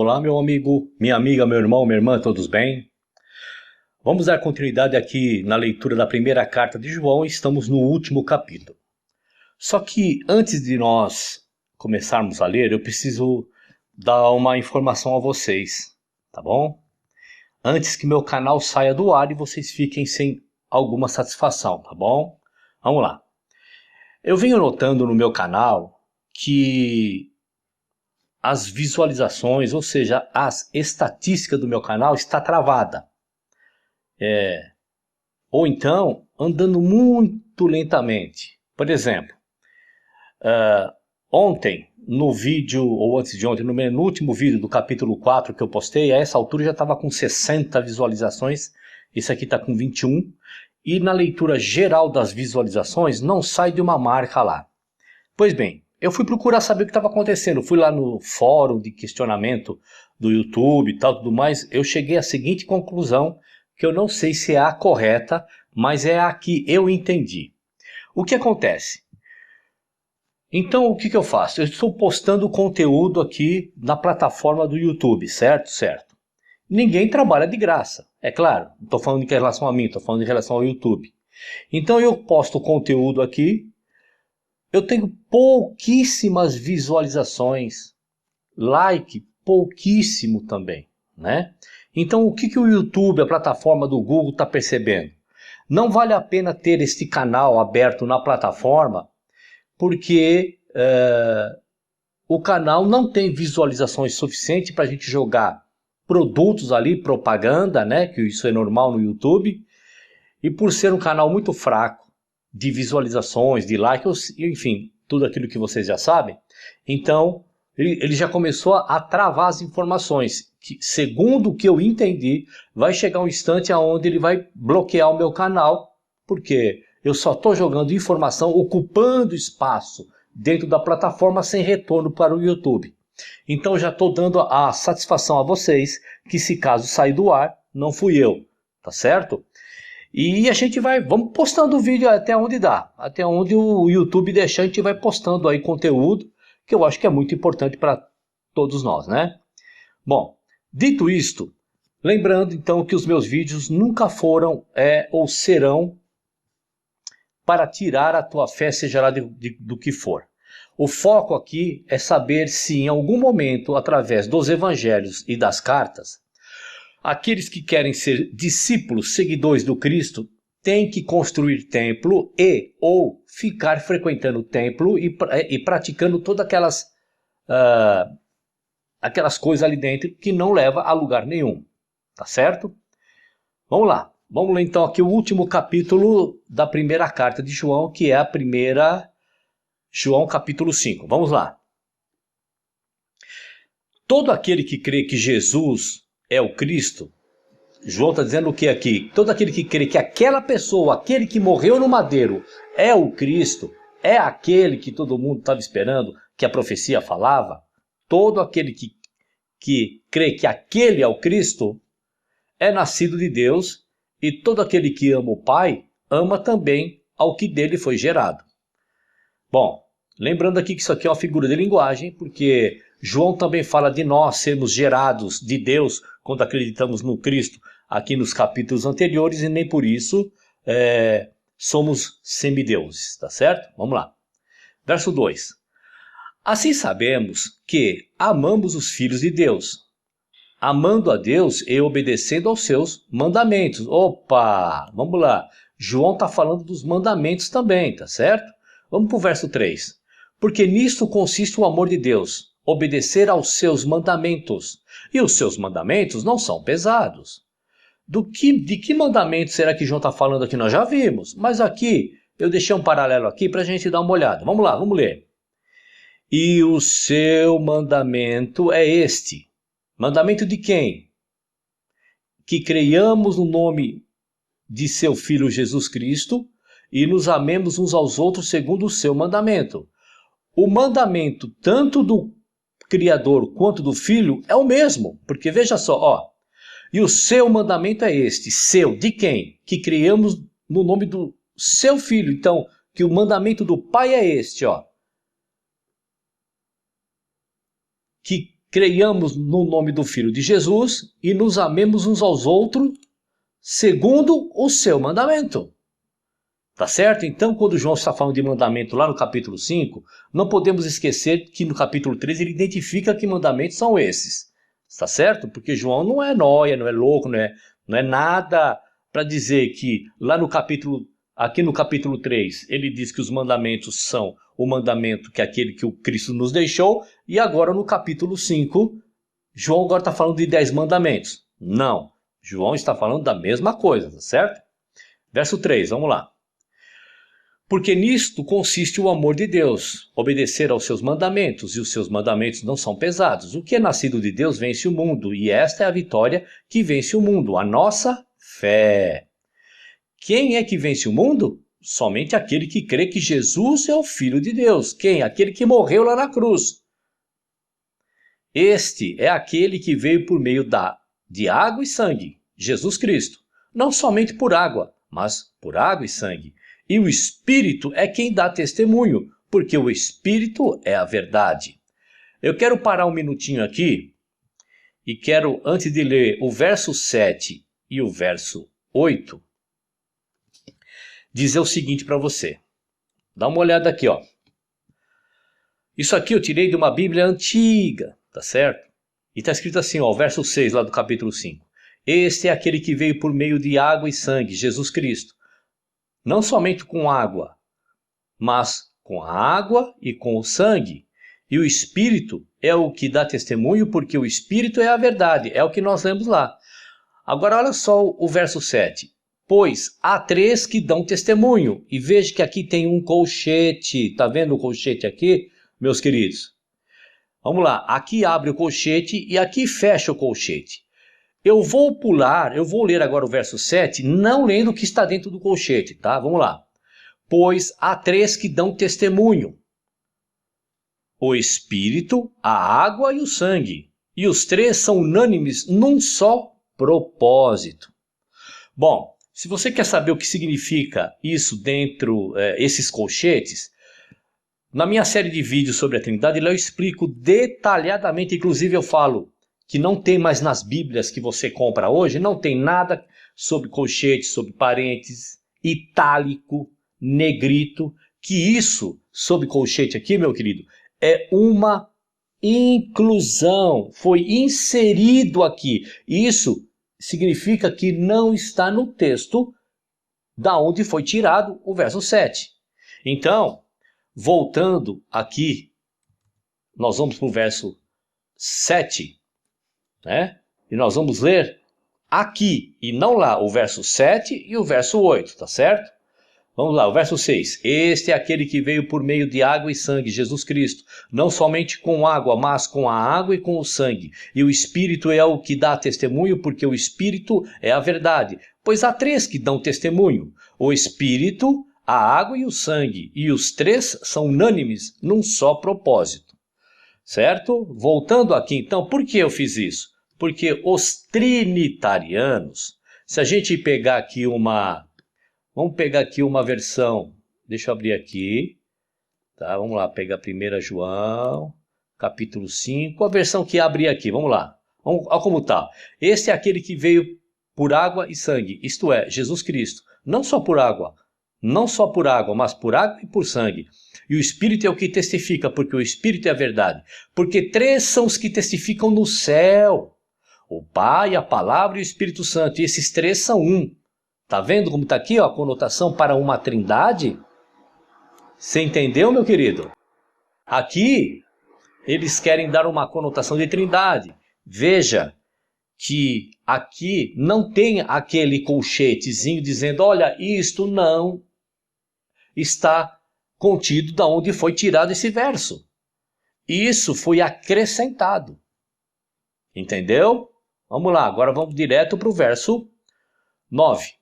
Olá, meu amigo, minha amiga, meu irmão, minha irmã, todos bem? Vamos dar continuidade aqui na leitura da primeira carta de João, estamos no último capítulo. Só que antes de nós começarmos a ler, eu preciso dar uma informação a vocês, tá bom? Antes que meu canal saia do ar e vocês fiquem sem alguma satisfação, tá bom? Vamos lá. Eu venho notando no meu canal que as visualizações, ou seja, as estatísticas do meu canal está travada. Ou então, andando muito lentamente. Por exemplo, ontem, no vídeo, ou antes de ontem, no último vídeo do capítulo 4 que eu postei, a essa altura já estava com 60 visualizações, esse aqui está com 21, e na leitura geral das visualizações não sai de uma marca lá. Pois bem, eu fui procurar saber o que estava acontecendo, fui lá no fórum de questionamento do YouTube e tal, tudo mais, eu cheguei à seguinte conclusão, que eu não sei se é a correta, mas é a que eu entendi. O que acontece? Então o que eu faço? Eu estou postando conteúdo aqui na plataforma do YouTube, certo? Certo. Ninguém trabalha de graça, é claro, não estou falando em relação a mim, estou falando em relação ao YouTube. Então eu posto conteúdo aqui, eu tenho pouquíssimas visualizações, like pouquíssimo também, né? Então o que o YouTube, a plataforma do Google, está percebendo? Não vale a pena ter este canal aberto na plataforma, porque o canal não tem visualizações suficientes para a gente jogar produtos ali, propaganda, né? Que isso é normal no YouTube. E por ser um canal muito fraco, de visualizações, de likes, enfim, tudo aquilo que vocês já sabem, então ele já começou a travar as informações, que segundo o que eu entendi, vai chegar um instante onde ele vai bloquear o meu canal, porque eu só estou jogando informação, ocupando espaço dentro da plataforma sem retorno para o YouTube. Então já estou dando a satisfação a vocês, que se caso sair do ar, não fui eu, tá certo? E a gente vamos postando o vídeo até onde dá, até onde o YouTube deixar, a gente vai postando aí conteúdo, que eu acho que é muito importante para todos nós, né? Bom, dito isto, lembrando então que os meus vídeos nunca foram ou serão para tirar a tua fé, seja lá do que for. O foco aqui é saber se em algum momento, através dos evangelhos e das cartas, aqueles que querem ser discípulos, seguidores do Cristo, têm que construir templo ou ficar frequentando o templo e praticando todas aquelas coisas ali dentro que não leva a lugar nenhum. Tá certo? Vamos lá. Vamos ler então aqui o último capítulo da primeira carta de João, que é a primeira João capítulo 5. Vamos lá. Todo aquele que crê que Jesus é o Cristo, João está dizendo o que aqui? Todo aquele que crê que aquela pessoa, aquele que morreu no madeiro, é o Cristo, é aquele que todo mundo estava esperando, que a profecia falava, todo aquele que crê que aquele é o Cristo, é nascido de Deus, e todo aquele que ama o Pai, ama também ao que dele foi gerado. Bom, lembrando aqui que isso aqui é uma figura de linguagem, porque João também fala de nós sermos gerados de Deus quando acreditamos no Cristo aqui nos capítulos anteriores, e nem por isso somos semideuses, tá certo? Vamos lá. Verso 2. Assim sabemos que amamos os filhos de Deus, amando a Deus e obedecendo aos seus mandamentos. Opa, vamos lá. João está falando dos mandamentos também, tá certo? Vamos para o verso 3. Porque nisto consiste o amor de Deus, obedecer aos seus mandamentos. E os seus mandamentos não são pesados. De que mandamento será que João está falando aqui? Nós já vimos, mas aqui eu deixei um paralelo aqui para a gente dar uma olhada. Vamos lá, vamos ler. E o seu mandamento é este. Mandamento de quem? Que creiamos no nome de seu Filho Jesus Cristo e nos amemos uns aos outros segundo o seu mandamento. O mandamento tanto do Criador quanto do Filho é o mesmo, porque veja só, ó. E o seu mandamento é este, seu, de quem? Que criamos no nome do seu Filho. Então, que o mandamento do Pai é este, ó. Que creiamos no nome do Filho de Jesus e nos amemos uns aos outros segundo o seu mandamento. Tá certo? Então, quando João está falando de mandamento lá no capítulo 5, não podemos esquecer que no capítulo 3 ele identifica que mandamentos são esses. Tá certo? Porque João não é nóia, não é louco, não é nada para dizer que lá no capítulo, aqui no capítulo 3, ele diz que os mandamentos são o mandamento que é aquele que o Cristo nos deixou, e agora no capítulo 5, João agora está falando de 10 mandamentos. Não, João está falando da mesma coisa, tá certo? Verso 3, vamos lá. Porque nisto consiste o amor de Deus, obedecer aos seus mandamentos, e os seus mandamentos não são pesados. O que é nascido de Deus vence o mundo, e esta é a vitória que vence o mundo, a nossa fé. Quem é que vence o mundo? Somente aquele que crê que Jesus é o Filho de Deus. Quem? Aquele que morreu lá na cruz. Este é aquele que veio por meio de água e sangue, Jesus Cristo. Não somente por água, mas por água e sangue. E o Espírito é quem dá testemunho, porque o Espírito é a verdade. Eu quero parar um minutinho aqui e quero, antes de ler o verso 7 e o verso 8, dizer o seguinte para você. Dá uma olhada aqui, ó. Isso aqui eu tirei de uma Bíblia antiga, tá certo? E está escrito assim, ó, o verso 6 lá do capítulo 5. Este é aquele que veio por meio de água e sangue, Jesus Cristo. Não somente com água, mas com a água e com o sangue. E o Espírito é o que dá testemunho, porque o Espírito é a verdade, é o que nós lemos lá. Agora olha só o verso 7. Pois há 3 que dão testemunho, e veja que aqui tem um colchete, tá vendo o colchete aqui, meus queridos? Vamos lá, aqui abre o colchete e aqui fecha o colchete. Eu vou ler agora o verso 7, não lendo o que está dentro do colchete, tá? Vamos lá. Pois há 3 que dão testemunho: o Espírito, a água e o sangue. E os 3 são unânimes num só propósito. Bom, se você quer saber o que significa isso dentro, esses colchetes, na minha série de vídeos sobre a Trindade, lá eu explico detalhadamente, inclusive eu falo que não tem mais nas Bíblias que você compra hoje, não tem nada sobre colchete, sobre parênteses, itálico, negrito, que isso, sobre colchete aqui, meu querido, é uma inclusão, foi inserido aqui. Isso significa que não está no texto da onde foi tirado o verso 7. Então, voltando aqui, nós vamos para o verso 7, né? E nós vamos ler aqui e não lá o verso 7 e o verso 8, tá certo? Vamos lá, o verso 6. Este é aquele que veio por meio de água e sangue, Jesus Cristo. Não somente com água, mas com a água e com o sangue. E o Espírito é o que dá testemunho, porque o Espírito é a verdade. Pois há 3 que dão testemunho: o Espírito, a água e o sangue. E os 3 são unânimes num só propósito. Certo? Voltando aqui então, por que eu fiz isso? Porque os trinitarianos, se a gente pegar aqui vamos pegar aqui uma versão, deixa eu abrir aqui, tá? Vamos lá, pegar 1 João, capítulo 5, a versão que abre aqui, vamos lá. Olha como tá. Este é aquele que veio por água e sangue, isto é, Jesus Cristo. Não só por água, mas por água e por sangue. E o Espírito é o que testifica, porque o Espírito é a verdade. Porque 3 são os que testificam no céu: o Pai, a Palavra e o Espírito Santo. E esses 3 são um. Tá vendo como está aqui, ó, a conotação para uma trindade? Você entendeu, meu querido? Aqui, eles querem dar uma conotação de trindade. Veja que aqui não tem aquele colchetezinho dizendo, olha, isto não está contido da onde foi tirado esse verso. Isso foi acrescentado. Entendeu? Vamos lá, agora vamos direto para o verso 9.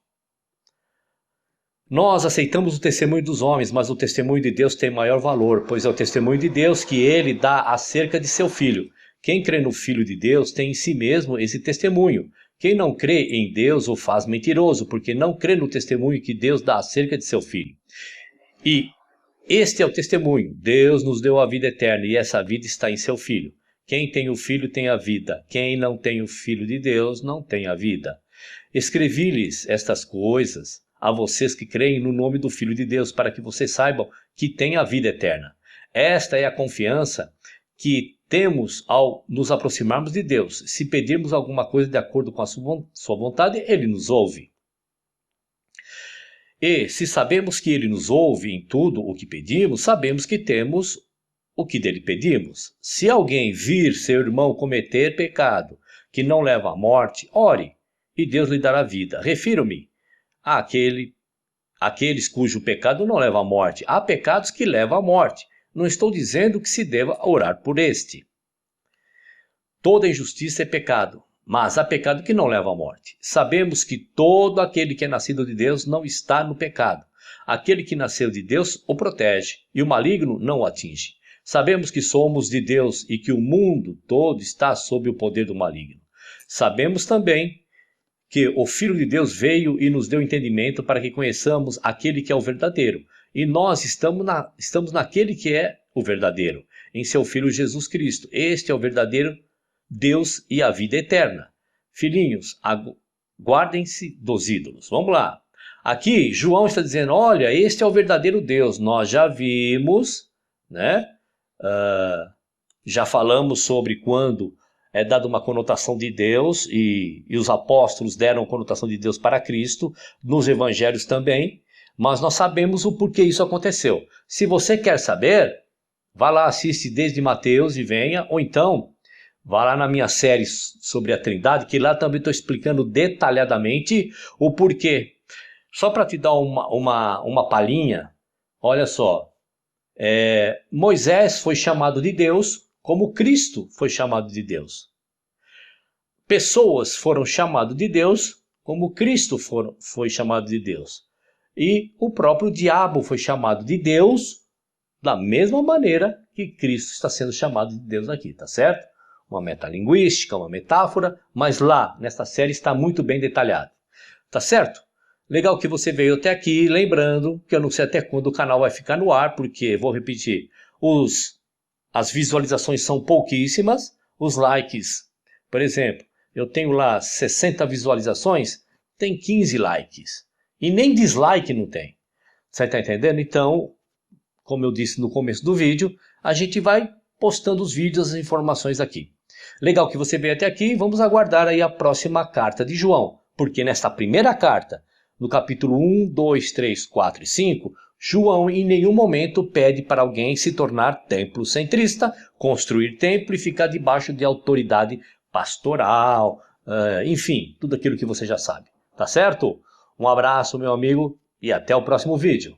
Nós aceitamos o testemunho dos homens, mas o testemunho de Deus tem maior valor, pois é o testemunho de Deus que ele dá acerca de seu Filho. Quem crê no Filho de Deus tem em si mesmo esse testemunho. Quem não crê em Deus o faz mentiroso, porque não crê no testemunho que Deus dá acerca de seu Filho. E este é o testemunho: Deus nos deu a vida eterna, e essa vida está em seu Filho. Quem tem o Filho tem a vida. Quem não tem o Filho de Deus não tem a vida. Escrevi-lhes estas coisas a vocês que creem no nome do Filho de Deus, para que vocês saibam que têm a vida eterna. Esta é a confiança que temos ao nos aproximarmos de Deus. Se pedirmos alguma coisa de acordo com a sua vontade, Ele nos ouve. E se sabemos que Ele nos ouve em tudo o que pedimos, sabemos que temos o que dele pedimos. Se alguém vir seu irmão cometer pecado que não leva à morte, ore, e Deus lhe dará vida. Refiro-me àqueles cujo pecado não leva à morte. Há pecados que levam à morte. Não estou dizendo que se deva orar por este. Toda injustiça é pecado, mas há pecado que não leva à morte. Sabemos que todo aquele que é nascido de Deus não está no pecado. Aquele que nasceu de Deus o protege, e o maligno não o atinge. Sabemos que somos de Deus e que o mundo todo está sob o poder do maligno. Sabemos também que o Filho de Deus veio e nos deu entendimento para que conheçamos aquele que é o verdadeiro. E nós estamos naquele que é o verdadeiro, em seu Filho Jesus Cristo. Este é o verdadeiro Deus e a vida eterna. Filhinhos, guardem-se dos ídolos. Vamos lá. Aqui, João está dizendo, olha, este é o verdadeiro Deus. Nós já vimos, né? Já falamos sobre quando é dada uma conotação de Deus e os apóstolos deram conotação de Deus para Cristo, nos evangelhos também, mas nós sabemos o porquê isso aconteceu. Se você quer saber, vá lá, assiste desde Mateus e venha, ou então vá lá na minha série sobre a Trindade, que lá também estou explicando detalhadamente o porquê. Só para te dar uma palhinha, olha só, Moisés foi chamado de Deus como Cristo foi chamado de Deus. Pessoas foram chamadas de Deus como Cristo foi chamado de Deus. E o próprio diabo foi chamado de Deus da mesma maneira que Cristo está sendo chamado de Deus aqui, tá certo? Uma metalinguística, uma metáfora, mas lá, nesta série, está muito bem detalhado. Tá certo? Legal que você veio até aqui, lembrando que eu não sei até quando o canal vai ficar no ar, porque, vou repetir, as visualizações são pouquíssimas, os likes, por exemplo, eu tenho lá 60 visualizações, tem 15 likes, e nem dislike não tem. Você está entendendo? Então, como eu disse no começo do vídeo, a gente vai postando os vídeos, as informações aqui. Legal que você veio até aqui, vamos aguardar aí a próxima carta de João, porque nesta primeira carta, no capítulo 1, 2, 3, 4 e 5, João em nenhum momento pede para alguém se tornar templo-centrista, construir templo e ficar debaixo de autoridade pastoral, enfim, tudo aquilo que você já sabe. Tá certo? Um abraço, meu amigo, e até o próximo vídeo.